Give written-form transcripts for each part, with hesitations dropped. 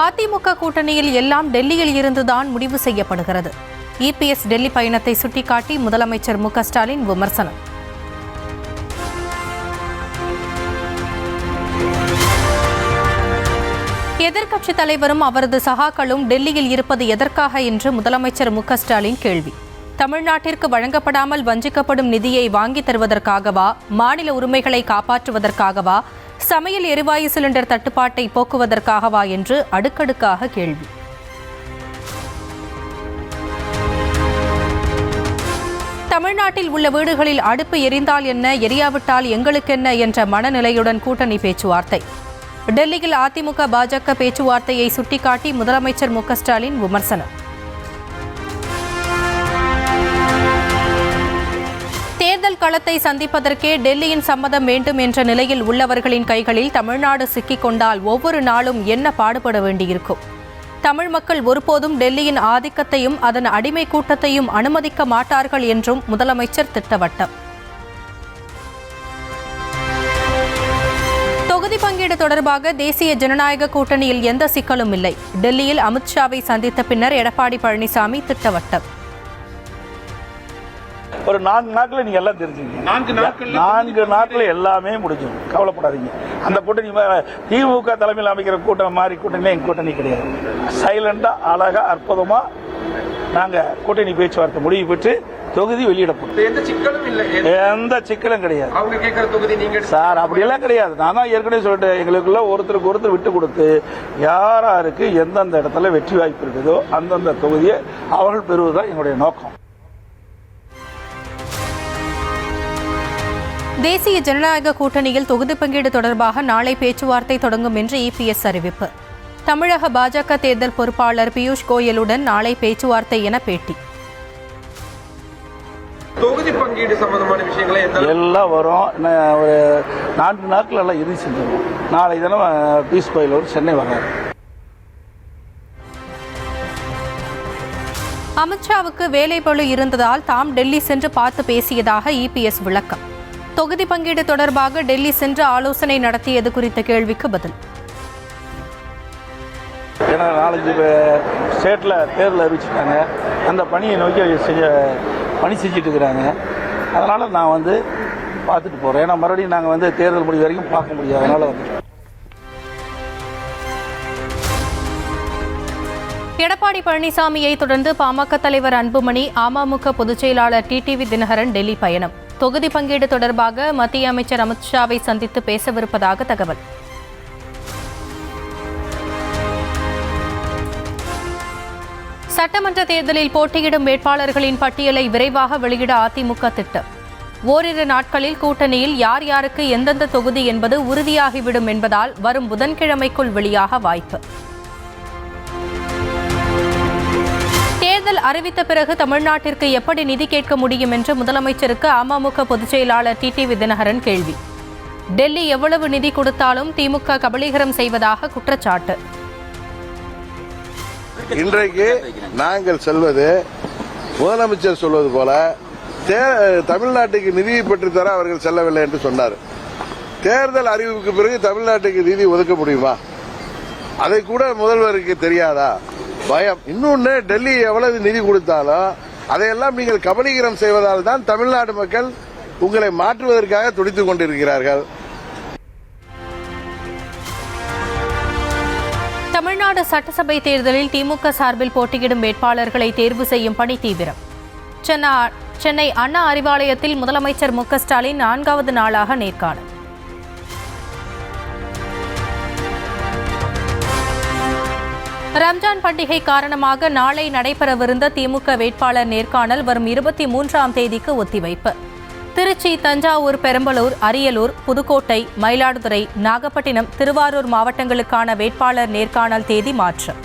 அதிமுக கூட்டணியில் எல்லாம் டெல்லியில் இருந்துதான் முடிவு செய்யப்படுகிறது. இபிஎஸ் டெல்லி பயணத்தை சுட்டிக்காட்டி முதலமைச்சர் மு.க.ஸ்டாலின் விமர்சனம். எதிர்க்கட்சித் தலைவரும் அவரது சகாக்களும் டெல்லியில் இருப்பது எதற்காக என்று முதலமைச்சர் மு.க.ஸ்டாலின் கேள்வி. தமிழ்நாட்டிற்கு வழங்கப்படாமல் வஞ்சிக்கப்படும் நிதியை வாங்கித் தருவதற்காகவா, மாநில உரிமைகளை காப்பாற்றுவதற்காகவா, சமையல் எரிவாயு சிலிண்டர் தட்டுப்பாட்டை போக்குவதற்காகவா என்று அடுக்கடுக்காக கேள்வி. தமிழ்நாட்டில் உள்ள வீடுகளில் அடுப்பு எரிந்தால் என்ன, எரியாவிட்டால் எங்களுக்கென்ன என்ற மனநிலையுடன் கூட்டணி பேச்சுவார்த்தை. டெல்லியில் அதிமுக பாஜக பேச்சுவார்த்தையை சுட்டிக்காட்டி முதலமைச்சர் மு.க.ஸ்டாலின் விமர்சனம். தேர்தல் களத்தை சந்திப்பதற்கே டெல்லியின் சம்மதம் வேண்டும் என்ற நிலையில் உள்ளவர்களின் கைகளில் தமிழ்நாடு சிக்கிக் கொண்டால் ஒவ்வொரு நாளும் என்ன பாடுபட வேண்டியிருக்கும். தமிழ் மக்கள் ஒருபோதும் டெல்லியின் ஆதிக்கத்தையும் அதன் அடிமை கூட்டத்தையும் அனுமதிக்க மாட்டார்கள் என்றும் முதலமைச்சர் திட்டவட்டம். தொகுதி பங்கீடு தொடர்பாக தேசிய ஜனநாயக கூட்டணியில் எந்த சிக்கலும் இல்லை. டெல்லியில் அமித்ஷாவை சந்தித்த பின்னர் எடப்பாடி பழனிசாமி திட்டவட்டம். ஒரு 4 நாட்கள் நீங்க எல்லாம் தெரிஞ்சுங்க. 4 நாட்கள் எல்லாமே முடிஞ்சிடும், கவலைப்படாதீங்க. அந்த கூட்டணி திமுக தலைமையில் அமைக்கிற கூட்டம் மாதிரி கூட்டணி எங்க கூட்டணி கிடையாது. சைலண்டா அழகா அற்புதமா நாங்க கூட்டணி பேச்சுவார்த்தை முடிவு பெற்று தொகுதி வெளியிடப்படும். எந்த சிக்கலும் கிடையாது. அவங்க கேட்கிற தொகுதி நீங்க சார் அப்படியெல்லாம் கிடையாது. நான் தான் ஏற்கனவே சொல்லிட்டேன், எங்களுக்குள்ள ஒருத்தருக்கு ஒருத்தர் விட்டு கொடுத்து யாராருக்கு எந்தெந்த இடத்துல வெற்றி வாய்ப்பு இருக்குதோ அந்தந்த தொகுதியை அவர்கள் பெறுவதுதான் எங்களுடைய நோக்கம். தேசிய ஜனநாயக கூட்டணியில் தொகுதி பங்கீடு தொடர்பாக நாளை பேச்சுவார்த்தை தொடங்கும் என்று இபிஎஸ் அறிவிப்பு. தமிழக பாஜக தேர்தல் பொறுப்பாளர் பியூஷ் கோயலுடன் நாளை பேச்சுவார்த்தை என பேட்டி. தொகுதி பங்கீடு சம்பந்தமான விஷயங்களை எல்லாம் வரும். ஒரு 4 நாட்கள் எல்லாம் இறுதி செஞ்சிருவோம். நாளை தினம் பியூஷ் கோயல் சென்னை வர்றாரு. அமித்ஷாவுக்கு வேலைப்பளு இருந்ததால் தாம் டெல்லி சென்று பார்த்து பேசியதாக இபிஎஸ் விளக்கம். தொகுதி பங்கீடு தொடர்பாக டெல்லி சென்று ஆலோசனை நடத்தியது குறித்த கேள்விக்கு பதில். ஏன்னா 4-5 ஸ்டேட்டில் தேர்தல் அறிவிச்சிட்டாங்க. அந்த பணியை நோக்கி பணி செஞ்சுட்டு இருக்கிறாங்க. அதனால் நான் பார்த்துட்டு போகிறேன். ஏன்னா மறுபடியும் நாங்கள் தேர்தல் முடிவு வரைக்கும் பார்க்க முடியாது. அதனால் எடப்பாடி பழனிசாமியை தொடர்ந்து பாமக தலைவர் அன்புமணி, அமமுக பொதுச் செயலாளர் டிடிவி தினகரன் டெல்லி பயணம். தொகுதி பங்கீடு தொடர்பாக மத்திய அமைச்சர் அமித்ஷாவை சந்தித்து பேசவிருப்பதாக தகவல். சட்டமன்ற தேர்தலில் போட்டியிடும் வேட்பாளர்களின் பட்டியலை விரைவாக வெளியிட அதிமுக திட்டம். ஓரிரு நாட்களில் கூட்டணியில் யார் யாருக்கு எந்தெந்த தொகுதி என்பது உறுதியாகிவிடும் என்பதால் வரும் புதன்கிழமைக்குள் வெளியாக வாய்ப்பு. தேர்தல் அறிவித்த பிறகு தமிழ்நாட்டிற்கு எப்படி நிதி கேட்க முடியும் என்று முதலமைச்சருக்கு அமமுக பொதுச் செயலாளர் டிடிவி தினகரன் கேள்வி. டெல்லி எவ்வளவு நிதி கொடுத்தாலும் திமுக கபலீகரம் செய்வதாக குற்றச்சாட்டு. இன்றைக்கு நாங்கள் செல்வது முதலமைச்சர் சொல்வது போல தமிழ்நாட்டுக்கு நிதியை பெற்றுத்தர அவர்கள் செல்லவில்லை என்று சொன்னார். தேர்தல் அறிவிப்புக்கு பிறகு தமிழ்நாட்டுக்கு நிதி ஒதுக்க முடியுமா? அதை கூட முதல்வருக்கு தெரியாதா? பயம். இன்னொன்னு, டெல்லி எவ்வளவு நிதி கொடுத்தாலும் அதையெல்லாம் நீங்கள் கபலீகரம் செய்வதால் தான் தமிழ்நாடு மக்கள் உங்களை மாற்றுவதற்காக துடித்துக் கொண்டிருக்கிறார்கள். தமிழ்நாடு சட்டசபை தேர்தலில் திமுக சார்பில் போட்டியிடும் வேட்பாளர்களை தேர்வு செய்யும் பணி தீவிரம். சென்னை அண்ணா அறிவாலயத்தில் முதலமைச்சர் மு.க.ஸ்டாலின் 4வது நாளாக நேர்காணல். ரம்ஜான் பண்டிகை காரணமாக நாளை நடைபெறவிருந்த திமுக வேட்பாளர் நேர்காணல் வரும் 23ஆம் தேதிக்கு ஒத்திவைப்பு. திருச்சி, தஞ்சாவூர், பெரம்பலூர், அரியலூர், புதுக்கோட்டை, மயிலாடுதுறை, நாகப்பட்டினம், திருவாரூர் மாவட்டங்களுக்கான வேட்பாளர் நேர்காணல் தேதி மாற்றம்.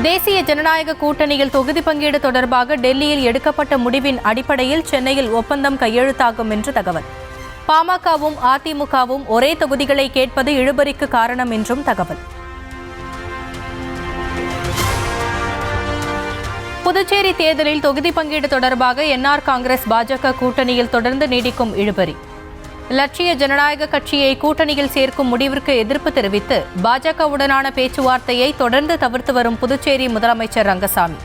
தேசிய ஜனநாயக கூட்டணியில் தொகுதி பங்கீடு தொடர்பாக டெல்லியில் எடுக்கப்பட்ட முடிவின் அடிப்படையில் சென்னையில் ஒப்பந்தம் கையெழுத்தாகும் என்று தகவல். பாமகவும் அதிமுகவும் ஒரே தொகுதிகளை கேட்பது இழுபறிக்கு காரணம் என்றும் தகவல். புதுச்சேரி தேர்தலில் தொகுதி பங்கீடு தொடர்பாக என்ஆர் காங்கிரஸ் பாஜக கூட்டணியில் தொடர்ந்து நீடிக்கும் இழுபறி. லட்சிய ஜனநாயக கட்சியை கூட்டணியில் சேர்க்கும் முடிவிற்கு எதிர்ப்பு தெரிவித்து பாஜகவுடனான பேச்சுவார்த்தையை தொடர்ந்து தவிர்த்து வரும் புதுச்சேரி முதலமைச்சர் ரங்கசாமி.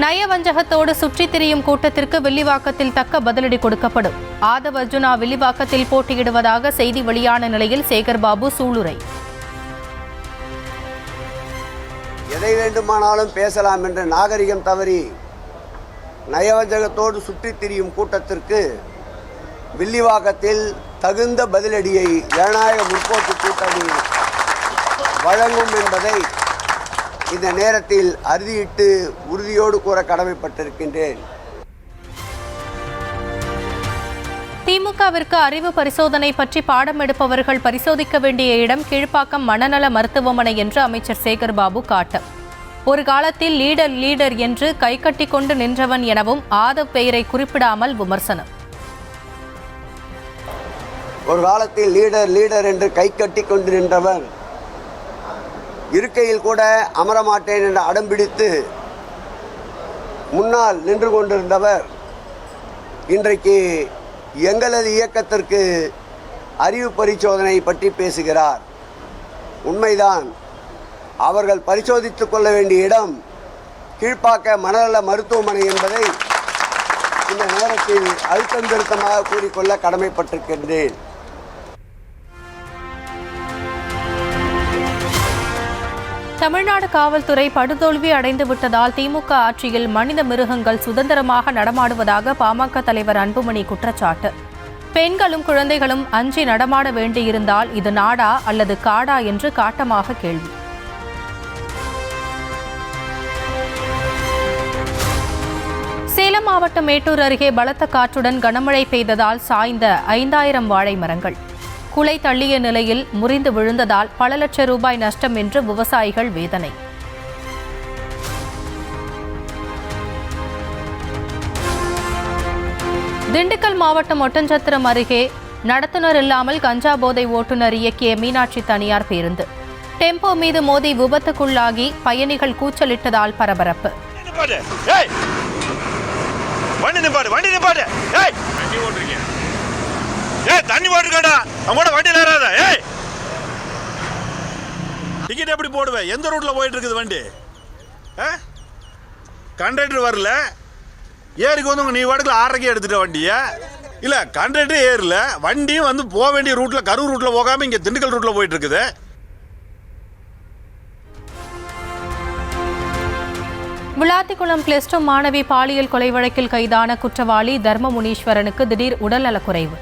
நயவஞ்சகத்தோடு சுற்றித் திரியும் கூட்டத்திற்கு வில்லிவாக்கத்தில் தக்க பதிலடி கொடுக்கப்படும். ஆதவ் அர்ஜுனா வில்லிவாக்கத்தில் போட்டியிடுவதாக செய்தி வெளியான நிலையில் சேகர்பாபு சூளுரை. எதை வேண்டுமானாலும் பேசலாம் என்ற நாகரிகம் தவறி நயவஞ்சகத்தோடு சுற்றித் திரியும் கூட்டத்திற்கு வில்லிவாக்கத்தில் தகுந்த பதிலடியை ஜனநாயக முற்போக்கு கூட்டணி வழங்கும் என்பதை இந்த நேரத்தில் அறுதியிட்டு உறுதியோடு கூற கடமைப்பட்டிருக்கின்றேன். திமுகவிற்கு அறிவு பரிசோதனை பற்றி பாடம் எடுப்பவர்கள் பரிசோதிக்க வேண்டிய இடம் கீழ்ப்பாக்கம் மனநல மருத்துவமனை என்று அமைச்சர் சேகர்பாபு காட்டம். ஒரு காலத்தில் லீடர் என்று கைகட்டி கொண்டு நின்றவன் எனவும் ஆதவ் பெயரை குறிப்பிடாமல் விமர்சனம். ஒரு காலத்தில் லீடர் என்று கைகட்டி கொண்டு நின்றவன் இருக்கையில் கூட அமரமாட்டேன் என்று அடம்பிடித்து முன்னால் நின்று கொண்டிருந்தவர் இன்றைக்கு எங்களது இயக்கத்திற்கு அறிவு பரிசோதனை பற்றி பேசுகிறார். உண்மைதான், அவர்கள் பரிசோதித்துக் கொள்ள வேண்டிய இடம் கீழ்ப்பாக்க மனநல மருத்துவமனை என்பதை இந்த நேரத்தில் அழுத்தம் திருத்தமாக கூறிக்கொள்ள கடமைப்பட்டிருக்கின்றேன். தமிழ்நாடு காவல்துறை படுதோல்வி அடைந்து விட்டதால் திமுக ஆட்சியில் மனித மிருகங்கள் சுதந்திரமாக நடமாடுவதாக பாமக தலைவர் அன்புமணி குற்றச்சாட்டு. பெண்களும் குழந்தைகளும் அஞ்சி நடமாட வேண்டியிருந்தால் இது நாடா அல்லது காடா என்று காட்டமாக கேள்வி. சேலம் மாவட்டம் மேட்டூர் அருகே பலத்த காற்றுடன் கனமழை பெய்ததால் சாய்ந்த 5000 வாழை மரங்கள் குலை தள்ளிய நிலையில் முறிந்து விழுந்ததால் பல லட்சம் ரூபாய் நஷ்டம் என்று விவசாயிகள் வேதனை. திண்டுக்கல் மாவட்டம் ஒட்டன்சத்திரம் அருகே நடத்துனர் இல்லாமல் கஞ்சா போதை ஓட்டுநர் இயக்கிய மீனாட்சி தனியார் பேருந்து டெம்போ மீது மோதி விபத்துக்குள்ளாகி பயணிகள் கூச்சலிட்டதால் பரபரப்பு. தண்ணி போட்டுக்கடா அவங்களோட வண்டியில் ஏறாத. டிக்கெட் எப்படி போடுவேன்? எந்த ரூட்ல போயிட்டு இருக்குது வண்டி? கண்டக்டர் வரல, ஏறிக்கு வந்து நீ வாடகையில் 6:30 எடுத்துட்ட வண்டிய. இல்ல கண்டக்டர் ஏறல, வண்டியும் வந்து போக வேண்டிய ரூட்ல கரூர் ரூட்ல போகாம இங்க திண்டுக்கல் ரூட்ல போயிட்டு இருக்குது. விளாத்திக்குளம் +2 மாணவி பாலியல் கொலை வழக்கில் கைதான குற்றவாளி தர்மமுனீஸ்வரனுக்கு திடீர் உடல்நலக்குறைவு.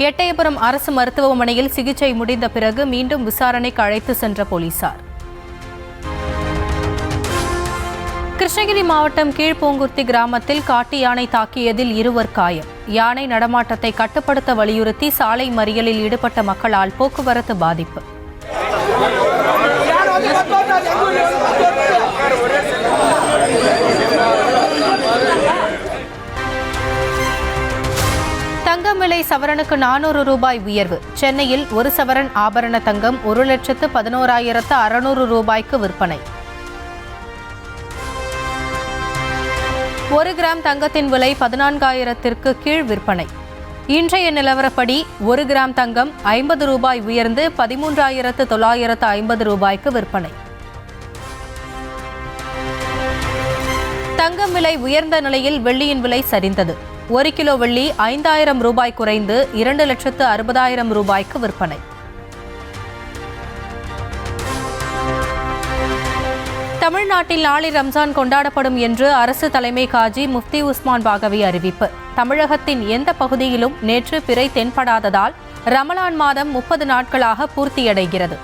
எட்டயபுரம் அரசு மருத்துவமனையில் சிகிச்சை முடிந்த பிறகு மீண்டும் விசாரணைக்கு அழைத்து சென்ற போலீசார். கிருஷ்ணகிரி மாவட்டம் கீழ்பூங்குர்த்தி கிராமத்தில் காட்டு யானை தாக்கியதில் 2 காயம். யானை நடமாட்டத்தை கட்டுப்படுத்த வலியுறுத்தி சாலை மறியலில் ஈடுபட்ட மக்களால் போக்குவரத்து பாதிப்பு. தங்கம் விலை சவரனுக்கு 400 ரூபாய் உயர்வு. சென்னையில் 1 சவரன் ஆபரண தங்கம் 1,11,600 ரூபாய்க்கு விற்பனை. 1 கிராம் தங்கத்தின் விலை 14,000ற்கு கீழ் விற்பனை. இன்றைய நிலவரப்படி 1 கிராம் தங்கம் 50 ரூபாய் உயர்ந்து 13,950 ரூபாய்க்கு விற்பனை. தங்கம் விலை உயர்ந்த நிலையில் வெள்ளியின் விலை சரிந்தது. 1 கிலோ வெள்ளி 5,000 ரூபாய் குறைந்து 2,60,000 ரூபாய்க்கு விற்பனை. தமிழ்நாட்டில் நாளை ரம்ஜான் கொண்டாடப்படும் என்று அரசு தலைமை காஜி முஃப்தி உஸ்மான் பாகவி அறிவிப்பு. தமிழகத்தின் எந்த பகுதியிலும் நேற்று பிறை தென்படாததால் ரமலான் மாதம் 30 நாட்களாக பூர்த்தியடைகிறது.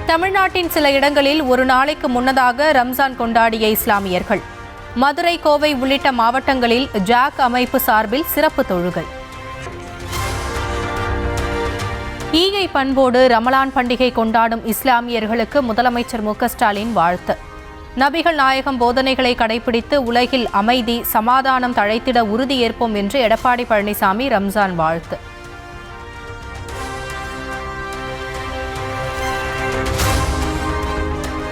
தமிழ்நாட்டின் சில இடங்களில் ஒரு நாளைக்கு முன்னதாக ரம்ஜான் கொண்டாடிய இஸ்லாமியர்கள். மதுரை, கோவை உள்ளிட்ட மாவட்டங்களில் ஜாக் அமைப்பு சார்பில் சிறப்பு தொழுகை. ஈகை பண்போடு ரமலான் பண்டிகை கொண்டாடும் இஸ்லாமியர்களுக்கு முதலமைச்சர் மு.க.ஸ்டாலின் வாழ்த்து. நபிகள் நாயகம் போதனைகளை கடைபிடித்து உலகில் அமைதி, சமாதானம் தழைத்திட உறுதியேற்போம் என்று எடப்பாடி பழனிசாமி ரம்ஜான் வாழ்த்து.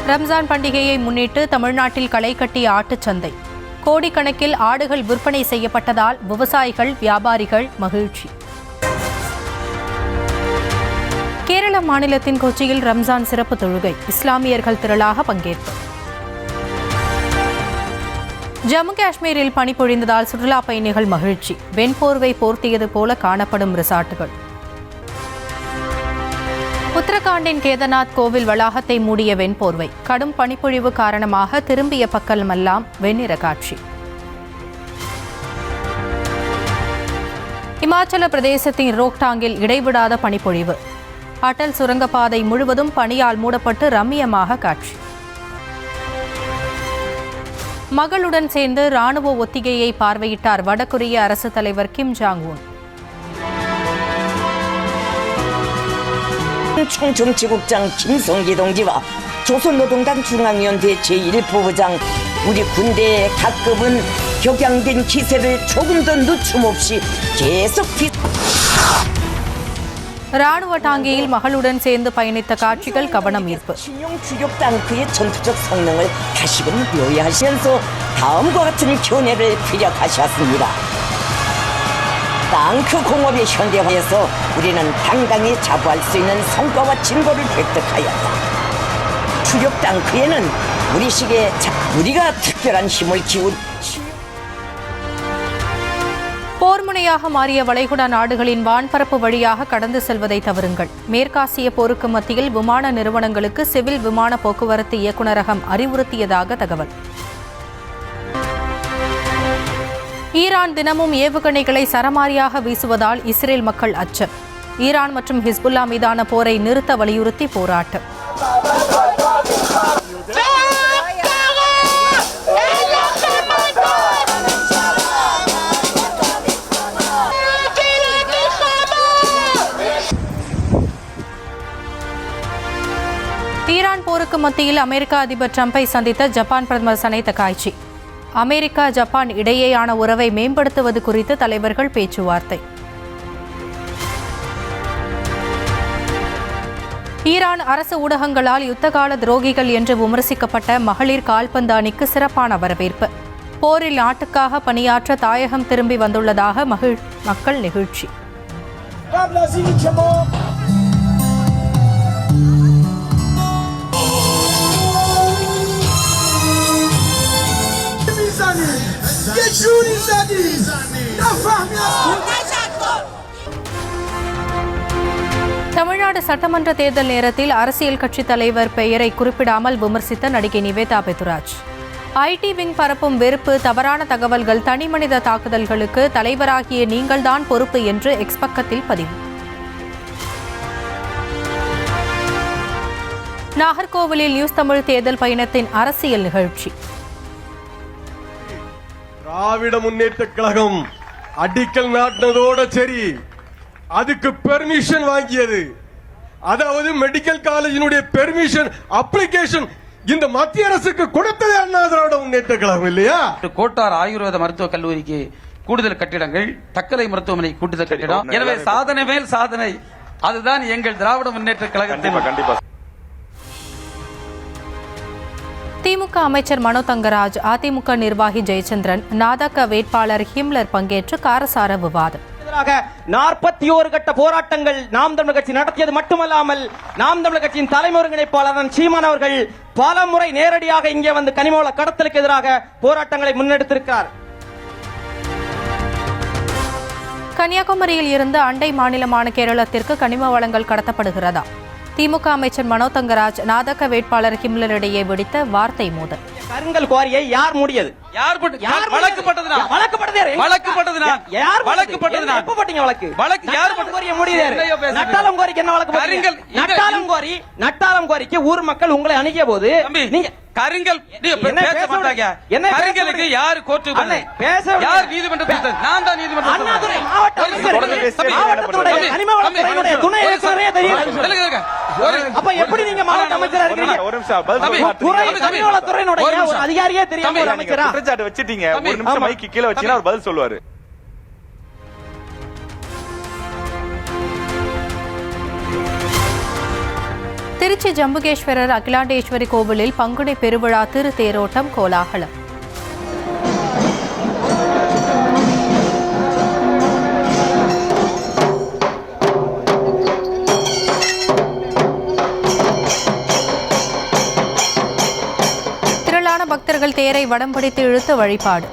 ரம்ஜான் பண்டிகையை முன்னிட்டு தமிழ்நாட்டில் களை கட்டிய ஆட்டுச்சந்தை. கோடிக்கணக்கில் ஆடுகள் விற்பனை செய்யப்பட்டதால் விவசாயிகள், வியாபாரிகள் மகிழ்ச்சி. கேரள மாநிலத்தின் கொச்சியில் ரம்ஜான் சிறப்பு தொழுகை. இஸ்லாமியர்கள் திரளாக பங்கேற்பு. ஜம்மு காஷ்மீரில் பனி பொழிந்ததால் சுற்றுலா பயணிகள் மகிழ்ச்சி. வெண்போர்வை போர்த்தியது போல காணப்படும் ரிசார்ட்டுகள். உத்தரகாண்டின் கேதார்நாத் கோவில் வளாகத்தை மூடிய வெண்போர்வை. கடும் பனிப்பொழிவு காரணமாக திரும்பிய பக்கமெல்லாம் வெண்ணிற காட்சி. இமாச்சல பிரதேசத்தின் ரோக்டாங்கில் இடைவிடாத பனிப்பொழிவு. அடல் சுரங்கப்பாதை முழுவதும் பனியால் மூடப்பட்டு ரம்மியமாக காட்சி. மகளுடன் சேர்ந்து ராணுவ ஒத்திகையை பார்வையிட்டார் வடகொரிய அரசு தலைவர் கிம் ஜாங் உன். 총정치국장 김성기 동지와 조선노동당 중앙위원회 제1부부장 우리 군대의 각급은 격양된 기세를 조금 더 늦춤 없이 계속 ராணுவ டாங்கியில் மகளுடன் சேர்ந்து பயணித்த காட்சிகள் கவனம் ஈர்ப்பு. 신용 주력 탱크의 전투적 성능을 다시금 묘의하시면서 다음과 같은 견해를 피력하셨습니다. 탱크 공업의 현대화에서 우리는 당당히 자부할 수 있는 성과와 진보를 획득하였다. 주력 탱크에는 우리식의 우리가 특별한 힘을 기울. போர் முனையாக மாறிய வளைகுடா நாடுகளின் வான்பரப்பு வழியாக கடந்து செல்வதை தவிருங்கள். மேற்காசிய போருக்கு மத்தியில் விமான நிறுவனங்களுக்கு சிவில் விமான போக்குவரத்து இயக்குநரகம் அறிவுறுத்தியதாக தகவல். ஈரான் தினமும் ஏவுகணைகளை சரமாரியாக வீசுவதால் இஸ்ரேல் மக்கள் அச்சம். ஈரான் மற்றும் ஹிஸ்புல்லா மீதான போரை நிறுத்த வலியுறுத்தி போராட்டம். ஈரான் போருக்கு மத்தியில் அமெரிக்க அதிபர் ட்ரம்பை சந்தித்த ஜப்பான் பிரதமர் சனே தகாய்ச்சி. அமெரிக்கா, ஜப்பான் இடையேயான உறவை மேம்படுத்துவது குறித்து தலைவர்கள் பேச்சுவார்த்தை. ஈரான் அரசு ஊடகங்களால் யுத்தகால துரோகிகள் என்று விமர்சிக்கப்பட்ட மகளிர் கால்பந்து அணிக்கு சிறப்பான வரவேற்பு. போரில் நாட்டுக்காக பணியாற்ற தாயகம் திரும்பி வந்துள்ளதாக மக்கள் நெகிழ்ச்சி. தமிழ்நாடு சட்டமன்ற தேர்தல் நேரத்தில் அரசியல் கட்சித் தலைவர் பெயரை குறிப்பிடாமல் விமர்சித்த நடிகை நிவேதா பெத்துராஜ். ஐடி விங் பரப்பும் வெறுப்பு, தவறான தகவல்கள், தனிமனித தாக்குதல்களுக்கு தலைவராகிய நீங்கள்தான் பொறுப்பு என்று எக்ஸ் பக்கத்தில் பதிவு. நாகர்கோவிலில் நியூஸ் தமிழ் தேர்தல் பயணத்தின் அரசியல் நிகழ்ச்சி. திராவிட முன்னேற்ற கழகம் அடிக்கல் நாட்டினதோட சரி, அதுக்கு பெர்மிஷன் வாங்கியது, அதாவது மெடிக்கல் காலேஜினுடைய பெர்மிஷன் அப்ளிகேஷன் இந்த மத்திய அரசுக்கு கொடுத்தது அண்ணா திராவிட முன்னேற்ற கழகம் இல்லையா? கோட்டார் ஆயுர்வேத மருத்துவக் கல்லூரிக்கு கூடுதல் கட்டிடங்கள், தக்கலை மருத்துவமனை கூடுதல் கட்டிடம். எனவே சாதனை மேல் சாதனை, அதுதான் எங்கள் திராவிட முன்னேற்ற கழகத்தின். திமுக அமைச்சர் மனோ தங்கராஜ், அதிமுக நிர்வாகி ஜெயச்சந்திரன், நாதக வேட்பாளர் ஹிம்லர் பங்கேற்று காரசார விவாதம். 41 கட்ட போராட்டங்கள் நாம் தமிழர் கட்சி நடத்தியது மட்டுமல்லாமல் நாம் தமிழர் கட்சியின் தலைமை ஒருங்கிணைப்பாளர் சீமான் அவர்கள் பல முறை நேரடியாக இங்கே வந்து கனிமவள கடத்தலுக்கு எதிராக போராட்டங்களை முன்னெடுத்திருக்கிறார். கன்னியாகுமரியில் இருந்து அண்டை மாநிலமான கேரளத்திற்கு கனிம வளங்கள் கடத்தப்படுகிறதா? திமுக அமைச்சர் மனோ தங்கராஜ், நாதக வேட்பாளர் ஹிம்லர் இடையே வெடித்த வார்த்தை மோதல். கருங்கல் குவாரியை யார் மூடியது? நட்டாலம் கோரிக்கு ஊர் மக்கள் உங்களை அணுகிய போது கருங்கல் பேச மாட்டாங்க. கருங்கலுக்கு யாரு கோர்ட்டு பேச, யார் நீதிமன்றம் பேச? நான் தான் நீதிமன்றம். அப்ப எப்படி நீங்க மாவட்ட அமைச்சரா இருக்கீங்க? ஒரு அதிகாரியே தெரியாம ஒரு அமைச்சரா குற்றச்சாட்டு வச்சிட்டீங்க. ஒரு நிமிஷம் மைக்கு கீழே வச்சீங்கன்னா அவர் பதில் சொல்லுவாரு. திருச்சி ஜம்புகேஸ்வரர் அகிலாண்டேஸ்வரி கோவிலில் பங்குனி பெருவிழா திருத்தேரோட்டம் கோலாகலம். திரளான பக்தர்கள் தேரை வடம் பிடித்து இழுத்து வழிபாடு.